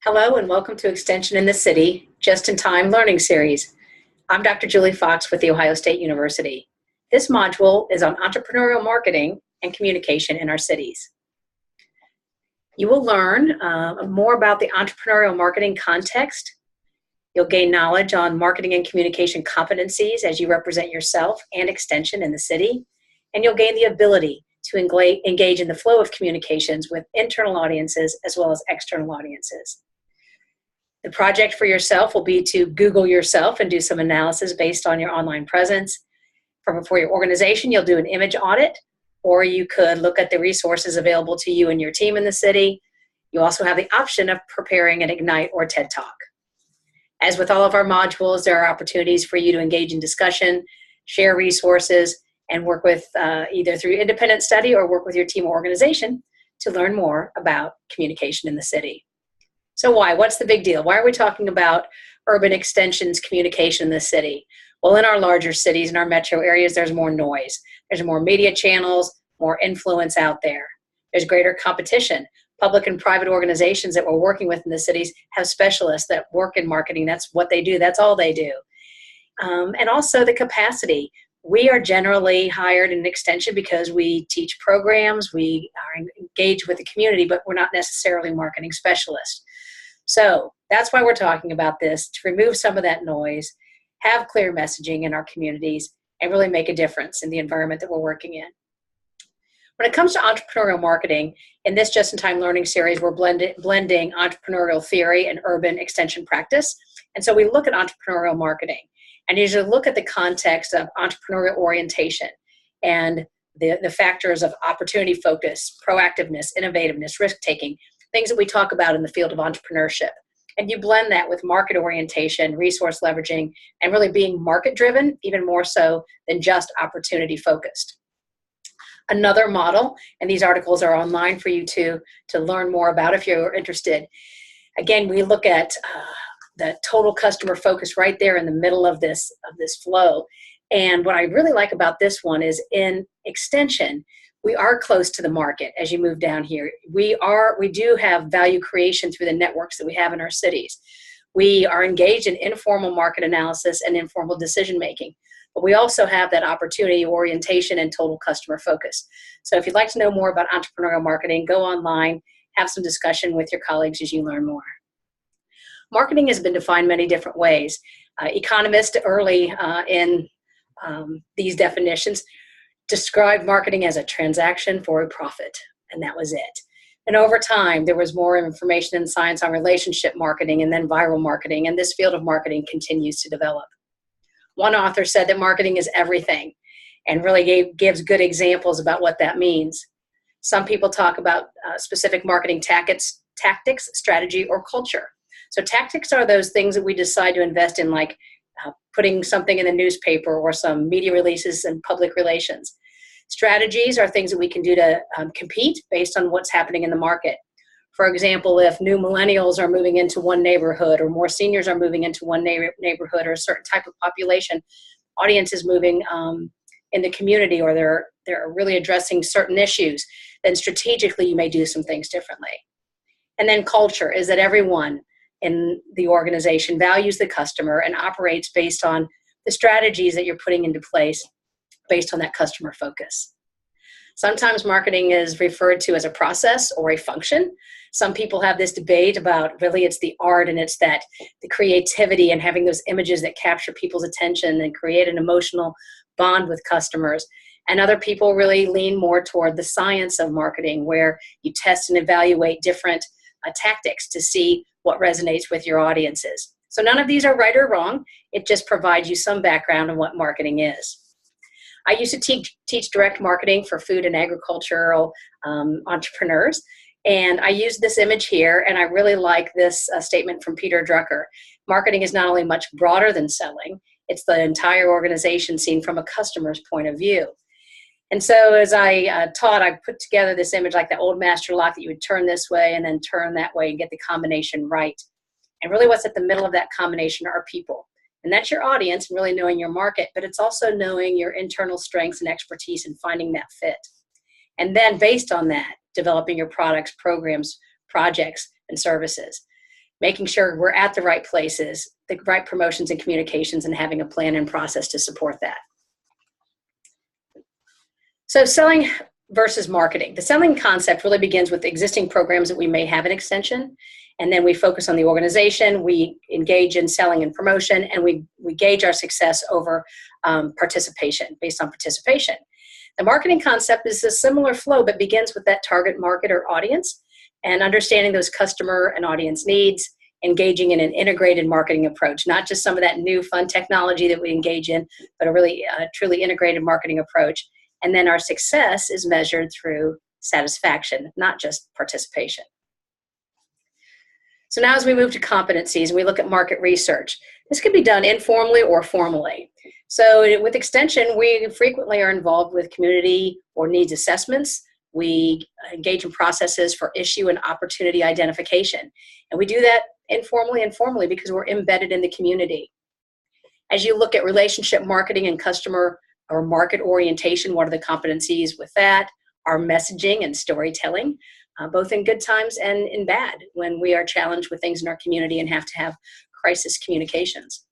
Hello and welcome to Extension in the City, Just-in-Time Learning Series. I'm Dr. Julie Fox with The Ohio State University. This module is on entrepreneurial marketing and communication in our cities. You will learn more about the entrepreneurial marketing context. You'll gain knowledge on marketing and communication competencies as you represent yourself and Extension in the city. And you'll gain the ability to engage in the flow of communications with internal audiences as well as external audiences. The project for yourself will be to Google yourself and do some analysis based on your online presence. For your organization, you'll do an image audit, or you could look at the resources available to you and your team in the city. You also have the option of preparing an Ignite or TED Talk. As with all of our modules, there are opportunities for you to engage in discussion, share resources, and work with either through independent study or work with your team or organization to learn more about communication in the city. So why? What's the big deal? Why are we talking about urban extensions communication in the city? Well, in our larger cities, in our metro areas, there's more noise. There's more media channels, more influence out there. There's greater competition. Public and private organizations that we're working with in the cities have specialists that work in marketing. That's what they do. That's all they do. And also the capacity. We are generally hired in Extension because we teach programs, we are engaged with the community, but we're not necessarily marketing specialists. So that's why we're talking about this, to remove some of that noise, have clear messaging in our communities, and really make a difference in the environment that we're working in. When it comes to entrepreneurial marketing, in this Just-in-Time Learning Series, we're blending entrepreneurial theory and urban extension practice. And so we look at entrepreneurial marketing. And you should look at the context of entrepreneurial orientation and the factors of opportunity focus, proactiveness, innovativeness, risk-taking, things that we talk about in the field of entrepreneurship. And you blend that with market orientation, resource leveraging, and really being market-driven, even more so than just opportunity-focused. Another model, and these articles are online for you to learn more about if you're interested. Again, we look at the total customer focus right there in the middle of this flow. And what I really like about this one is in Extension, we are close to the market as you move down here. We do have value creation through the networks that we have in our cities. We are engaged in informal market analysis and informal decision making, but we also have that opportunity orientation and total customer focus. So if you'd like to know more about entrepreneurial marketing, go online, have some discussion with your colleagues as you learn more. Marketing has been defined many different ways. Economists early in these definitions described marketing as a transaction for a profit, and that was it. And over time, there was more information and science on relationship marketing and then viral marketing, and this field of marketing continues to develop. One author said that marketing is everything and really gives good examples about what that means. Some people talk about specific marketing tactics, strategy, or culture. So tactics are those things that we decide to invest in, like putting something in the newspaper or some media releases and public relations. Strategies are things that we can do to compete based on what's happening in the market. For example, if new millennials are moving into one neighborhood or more seniors are moving into one neighborhood or a certain type of population, audience is moving in the community, or they're really addressing certain issues, then strategically you may do some things differently. And then culture is that everyone in the organization values the customer and operates based on the strategies that you're putting into place based on that customer focus. Sometimes marketing is referred to as a process or a function. Some people have this debate about really it's the art and it's that the creativity and having those images that capture people's attention and create an emotional bond with customers. And other people really lean more toward the science of marketing, where you test and evaluate different tactics to see what resonates with your audiences. So none of these are right or wrong. It just provides you some background on what marketing is. I used to teach direct marketing for food and agricultural entrepreneurs. And I used this image here, and I really like this statement from Peter Drucker. Marketing is not only much broader than selling, it's the entire organization seen from a customer's point of view. And so as I taught, I put together this image like the old master lock that you would turn this way and then turn that way and get the combination right. And really what's at the middle of that combination are people. And that's your audience and really knowing your market, but it's also knowing your internal strengths and expertise and finding that fit. And then based on that, developing your products, programs, projects, and services. making sure we're at the right places, the right promotions and communications, and having a plan and process to support that. So selling versus marketing. The selling concept really begins with existing programs that we may have in Extension, and then we focus on the organization, we engage in selling and promotion, and we gauge our success over participation, based on participation. The marketing concept is a similar flow, but begins with that target market or audience, and understanding those customer and audience needs, engaging in an integrated marketing approach, not just some of that new fun technology that we engage in, but a really truly integrated marketing approach. And then our success is measured through satisfaction, not just participation. So now as we move to competencies and we look at market research, this can be done informally or formally. So with Extension, we frequently are involved with community or needs assessments. We engage in processes for issue and opportunity identification. And we do that informally and formally because we're embedded in the community. As you look at relationship marketing and customer or market orientation, what are the competencies with that? Our messaging and storytelling, both in good times and in bad, when we are challenged with things in our community and have to have crisis communications.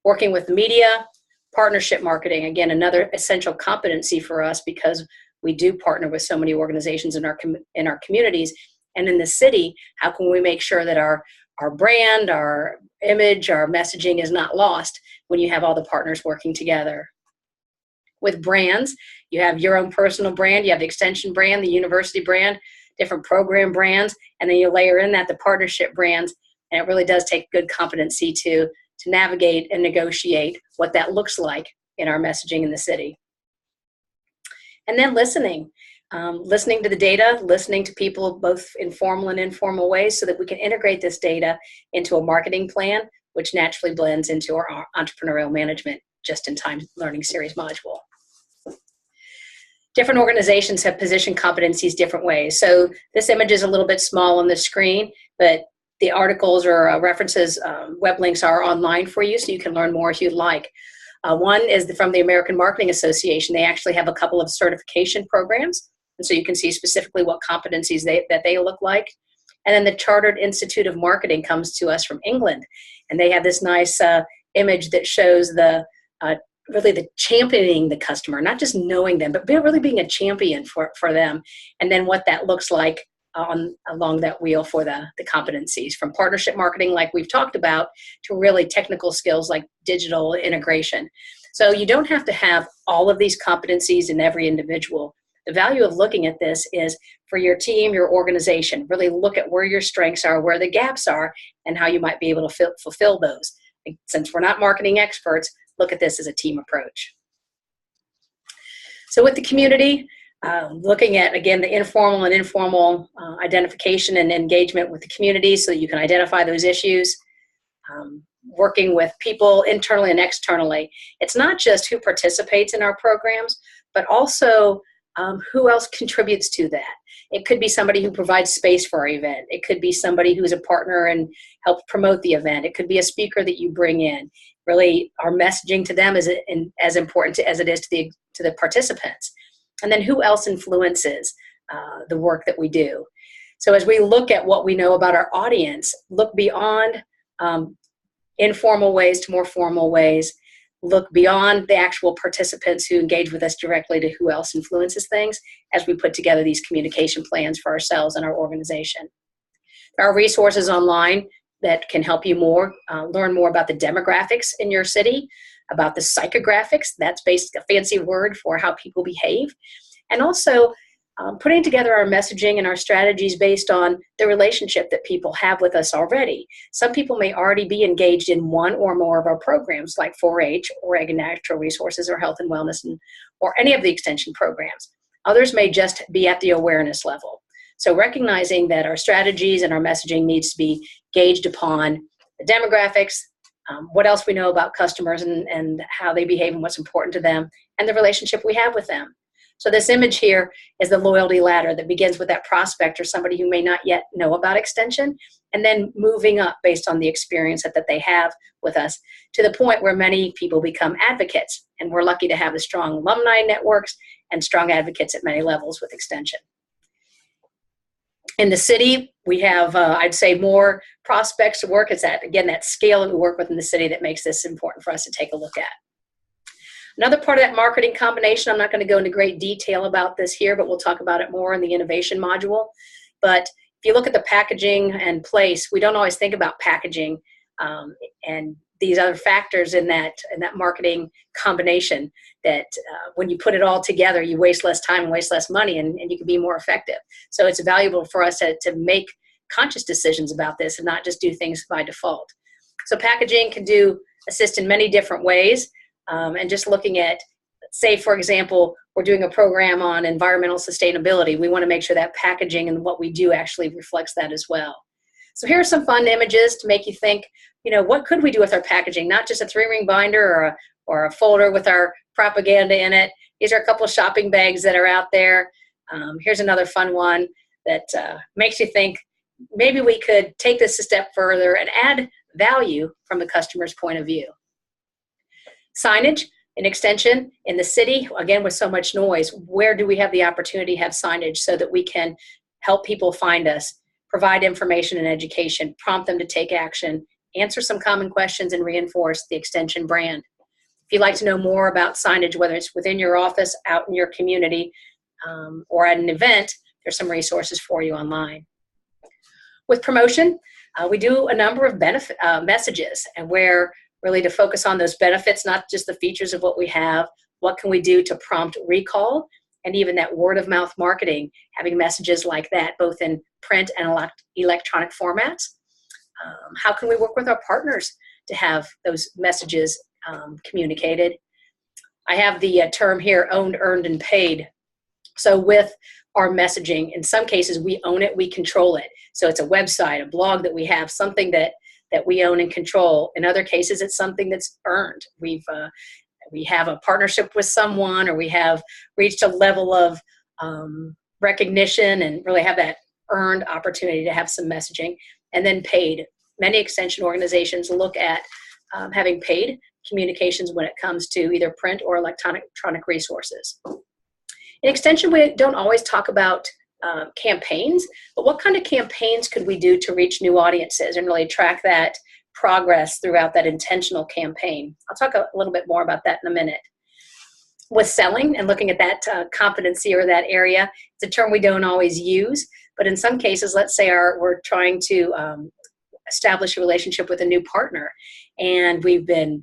Working with media, partnership marketing, again, another essential competency for us because we do partner with so many organizations in our communities. And in the city, how can we make sure that our brand, our image, our messaging is not lost when you have all the partners working together? With brands, you have your own personal brand, you have the Extension brand, the university brand, different program brands, and then you layer in that the partnership brands, and it really does take good competency to navigate and negotiate what that looks like in our messaging in the city. And then listening to the data, listening to people both in formal and informal ways so that we can integrate this data into a marketing plan, which naturally blends into our entrepreneurial management just-in-time learning series module. Different organizations have positioned competencies different ways. So this image is a little bit small on the screen, but the articles or references, web links are online for you, so you can learn more if you'd like. One is from the American Marketing Association. They actually have a couple of certification programs, and so you can see specifically what competencies that they look like. And then the Chartered Institute of Marketing comes to us from England, and they have this nice image that shows really the championing the customer, not just knowing them, but really being a champion for them, and then what that looks like along that wheel for the competencies, from partnership marketing like we've talked about to really technical skills like digital integration. So you don't have to have all of these competencies in every individual. The value of looking at this is for your team, your organization, really look at where your strengths are, where the gaps are, and how you might be able to fulfill those. Since we're not marketing experts, look at this as a team approach. So with the community, looking at, again, the informal and informal identification and engagement with the community so that you can identify those issues. Working with people internally and externally. It's not just who participates in our programs, but also who else contributes to that. It could be somebody who provides space for our event. It could be somebody who's a partner and helps promote the event. It could be a speaker that you bring in. Really, our messaging to them is as important as it is to the participants. And then who else influences the work that we do. So as we look at what we know about our audience, look beyond informal ways to more formal ways, look beyond the actual participants who engage with us directly to who else influences things as we put together these communication plans for ourselves and our organization. There are resources online that can help you learn more about the demographics in your city, about the psychographics, that's basically a fancy word for how people behave, and also putting together our messaging and our strategies based on the relationship that people have with us already. Some people may already be engaged in one or more of our programs like 4-H or Ag and Natural Resources or Health and Wellness or any of the extension programs. Others may just be at the awareness level. So recognizing that our strategies and our messaging needs to be gauged upon the demographics, what else we know about customers and how they behave and what's important to them, and the relationship we have with them. So this image here is the loyalty ladder that begins with that prospect or somebody who may not yet know about extension, and then moving up based on the experience that they have with us to the point where many people become advocates. And we're lucky to have the strong alumni networks and strong advocates at many levels with extension. In the city, We have, I'd say, more prospects to work. It's that scale that we work with in the city that makes this important for us to take a look at. Another part of that marketing combination, I'm not going to go into great detail about this here, but we'll talk about it more in the innovation module. But if you look at the packaging and place, we don't always think about packaging and these other factors in that marketing combination that when you put it all together, you waste less time and waste less money, and you can be more effective. So it's valuable for us to make conscious decisions about this and not just do things by default. So packaging can assist in many different ways. And just looking at, say, for example, we're doing a program on environmental sustainability. We want to make sure that packaging and what we do actually reflects that as well. So here are some fun images to make you think, what could we do with our packaging? Not just a 3-ring binder or a folder with our propaganda in it. These are a couple of shopping bags that are out there. Here's another fun one that makes you think maybe we could take this a step further and add value from the customer's point of view. Signage, an extension in the city, again, with so much noise, where do we have the opportunity to have signage so that we can help people find us, provide information and education, prompt them to take action, answer some common questions, and reinforce the extension brand. If you'd like to know more about signage, whether it's within your office, out in your community, or at an event, there's some resources for you online. With promotion, we do a number of messages, and where really to focus on those benefits, not just the features of what we have. What can we do to prompt recall? And even that word of mouth marketing, having messages like that, both in print and electronic formats. How can we work with our partners to have those messages communicated? I have the term here, owned, earned, and paid. So with our messaging, in some cases, we own it, we control it. So it's a website, a blog that we have, something that we own and control. In other cases, it's something that's earned. We have a partnership with someone, or we have reached a level of recognition and really have that earned opportunity to have some messaging. And then paid. Many extension organizations look at having paid communications when it comes to either print or electronic resources. In extension, we don't always talk about campaigns, but what kind of campaigns could we do to reach new audiences and really track that progress throughout that intentional campaign? I'll talk a little bit more about that in a minute. With selling and looking at that competency or that area, it's a term we don't always use, but in some cases, let's say we're trying to establish a relationship with a new partner, and we've been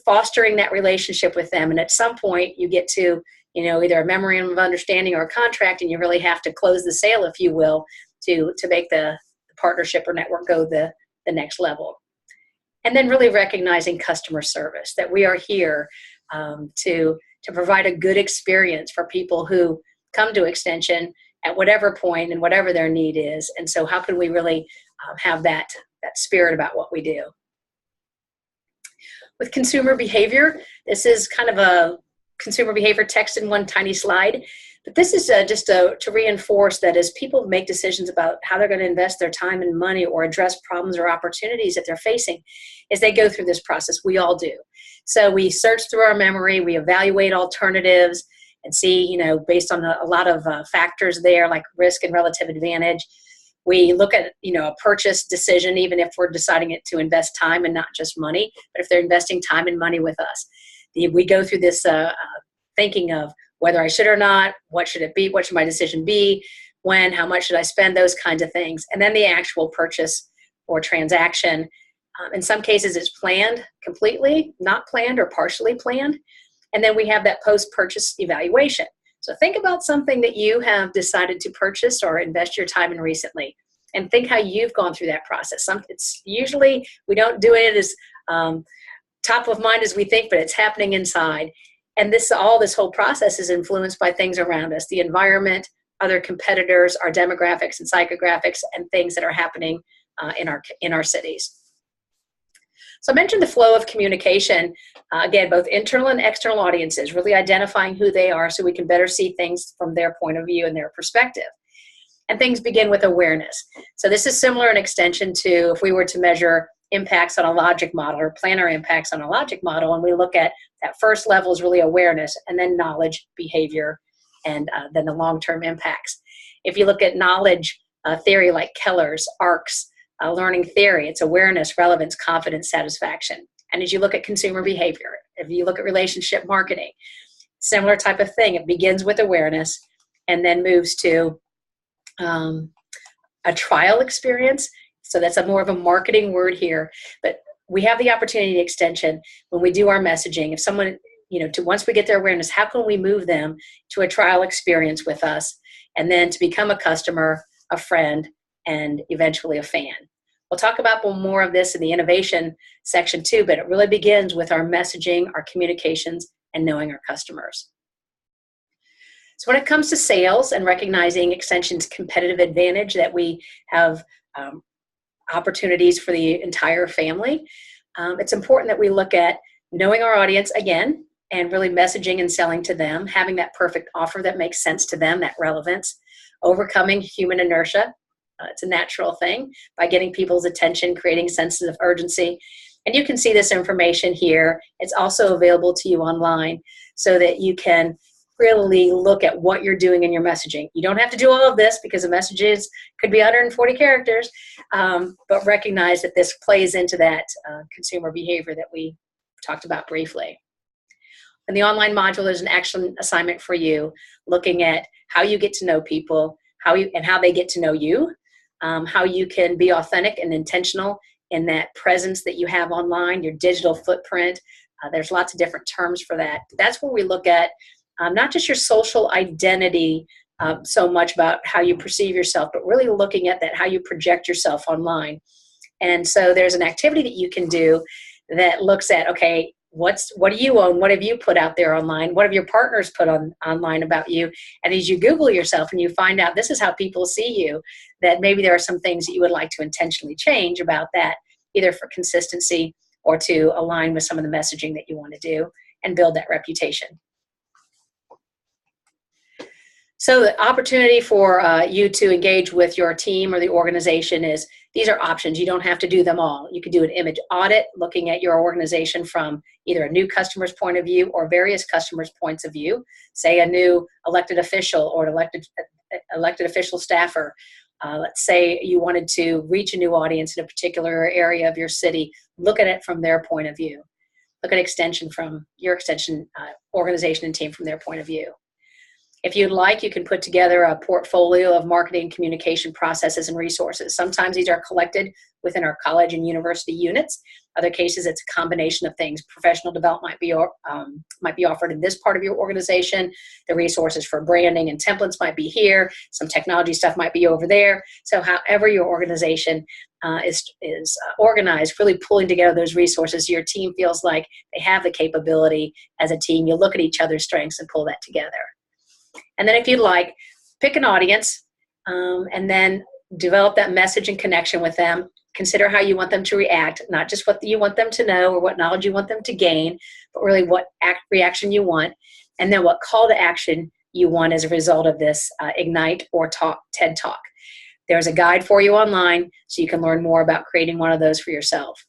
fostering that relationship with them, and at some point you get to either a memorandum of understanding or a contract, and you really have to close the sale, if you will, to make the partnership or network go the next level. And then really recognizing customer service, that we are here to provide a good experience for people who come to Extension at whatever point and whatever their need is. And so how can we really have that spirit about what we do? With consumer behavior, this is kind of a consumer behavior text in one tiny slide. But this is just to reinforce that as people make decisions about how they're going to invest their time and money or address problems or opportunities that they're facing, as they go through this process, we all do. So we search through our memory, we evaluate alternatives and see, based on a lot of factors there, like risk and relative advantage. We look at, a purchase decision, even if we're deciding it to invest time and not just money, but if they're investing time and money with us. We go through this thinking of whether I should or not, what should it be, what should my decision be, when, how much should I spend, those kinds of things. And then the actual purchase or transaction. In some cases, it's planned completely, not planned or partially planned. And then we have that post-purchase evaluation. So think about something that you have decided to purchase or invest your time in recently, and think how you've gone through that process. It's usually, we don't do it as top of mind as we think, but it's happening inside. And this whole process is influenced by things around us, the environment, other competitors, our demographics and psychographics, and things that are happening in our cities. So I mentioned the flow of communication, again, both internal and external audiences, really identifying who they are so we can better see things from their point of view and their perspective. And things begin with awareness. So this is similar in extension to if we were to measure impacts on a logic model or plan our impacts on a logic model, and we look at that first level is really awareness, and then knowledge, behavior, and then the long-term impacts. If you look at knowledge, theory like Keller's, ARC's, learning theory. It's awareness, relevance, confidence, satisfaction. And as you look at consumer behavior, if you look at relationship marketing, similar type of thing. It begins with awareness and then moves to a trial experience. So that's a more of a marketing word here. But we have the opportunity extension when we do our messaging. If someone, once we get their awareness, how can we move them to a trial experience with us and then to become a customer, a friend, and eventually a fan? We'll talk about more of this in the innovation section too, but it really begins with our messaging, our communications, and knowing our customers. So when it comes to sales and recognizing Extension's competitive advantage that we have opportunities for the entire family, it's important that we look at knowing our audience again and really messaging and selling to them, having that perfect offer that makes sense to them, that relevance, overcoming human inertia. It's a natural thing by getting people's attention, creating senses of urgency. And you can see this information here. It's also available to you online so that you can really look at what you're doing in your messaging. You don't have to do all of this because the messages could be 140 characters, but recognize that this plays into that consumer behavior that we talked about briefly. In the online module, there's an action assignment for you looking at how you get to know people, how they get to know you, how you can be authentic and intentional in that presence that you have online, your digital footprint. There's lots of different terms for that. That's where we look at not just your social identity so much about how you perceive yourself, but really looking at that, how you project yourself online. And so there's an activity that you can do that looks at, okay, what do you own? What have you put out there online? What have your partners put online about you? And as you Google yourself and you find out this is how people see you, that maybe there are some things that you would like to intentionally change about that, either for consistency or to align with some of the messaging that you want to do and build that reputation. So the opportunity for you to engage with your team or the organization is, these are options. You don't have to do them all. You could do an image audit, looking at your organization from either a new customer's point of view or various customers' points of view, say a new elected official or an elected official staffer. Let's say you wanted to reach a new audience in a particular area of your city, look at it from their point of view. Look at Extension from your Extension organization and team from their point of view. If you'd like, you can put together a portfolio of marketing and communication processes and resources. Sometimes these are collected within our college and university units. Other cases, it's a combination of things. Professional development might be offered in this part of your organization. The resources for branding and templates might be here. Some technology stuff might be over there. So however your organization is organized, really pulling together those resources, your team feels like they have the capability as a team. You look at each other's strengths and pull that together. And then if you'd like, pick an audience and then develop that message and connection with them. Consider how you want them to react, not just what you want them to know or what knowledge you want them to gain, but really what reaction you want, and then what call to action you want as a result of this Ignite or TED Talk. There's a guide for you online so you can learn more about creating one of those for yourself.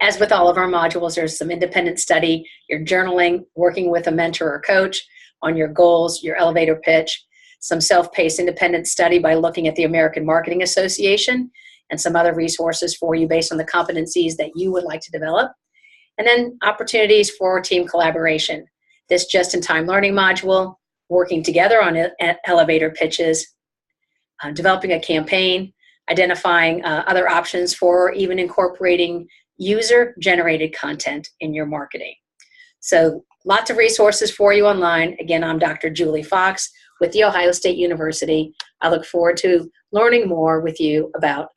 As with all of our modules, there's some independent study, your journaling, working with a mentor or coach on your goals, your elevator pitch, some self-paced independent study by looking at the American Marketing Association, and some other resources for you based on the competencies that you would like to develop. And then opportunities for team collaboration. This just-in-time learning module, working together on elevator pitches, developing a campaign, identifying other options for even incorporating user-generated content in your marketing. So lots of resources for you online. Again, I'm Dr. Julie Fox with The Ohio State University. I look forward to learning more with you about